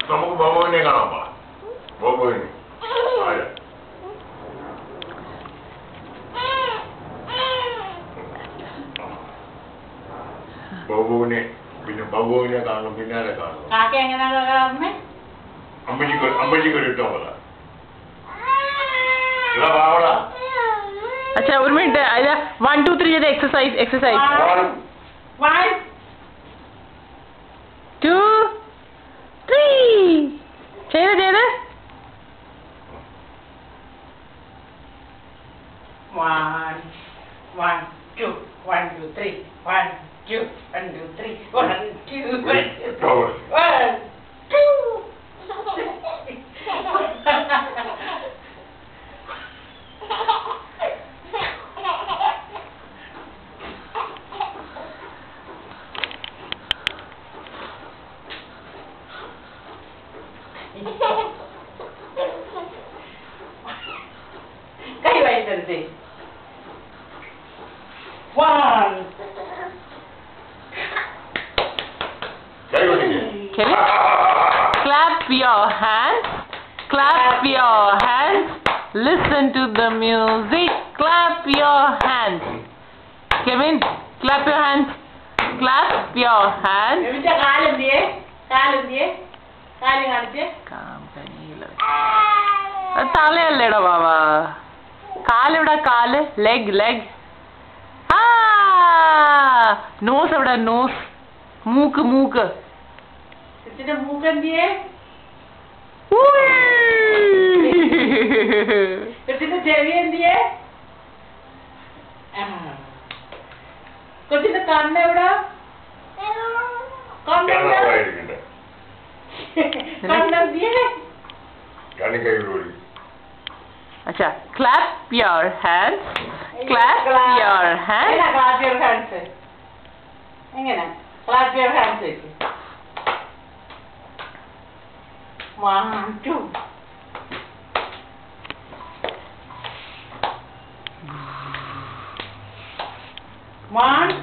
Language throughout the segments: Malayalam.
നമുക്ക് ബബുവിനെ കാണാൻ പോവാം. ബബുവിനെ ആരാ? ബബുവിനെ പിന്നെ ബബുവിനെ കാണും, പിന്നാലെ കാണും. അമ്മച്ചിക്കൊരു ഇട്ടോ പോലെ. अच्छा ഒരു മിനിറ്റ് 1 2 3 ചെയ്ത് എക്സസൈസ് 1 2 3 ചെയ്ത് 1 1 2 1 2 3 1 2 1 2 3 1 2 1 2 कई बार करते 1 clap your hands listen to the music clap your hands Kevin clap your hands എന്നിട്ട് കാലും ദിയേ കാലും കാണിച്ച് തലയല്ലേടാ ബാബാ കാലെവിടെ കാല് ലെഗ് ആ നോസ് എവിടെ നോസ് മൂക്ക് എന്നിട്ട് മൂക്ക് എന്തിയേ എന്നിട്ട് ചെവി എന്തിയേ കൊച്ചിന്റെ കണ്ണെവിടെ अच्छा clap your hands എങ്ങനെ clap your hands 1 2 1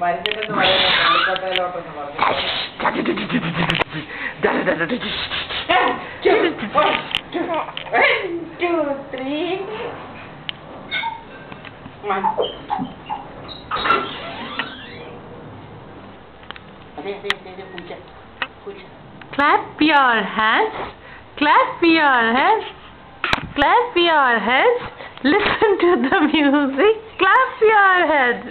മരിച്ചിട്ടെന്ന് പറയുന്നത് clap your hands listen to the music clap your hands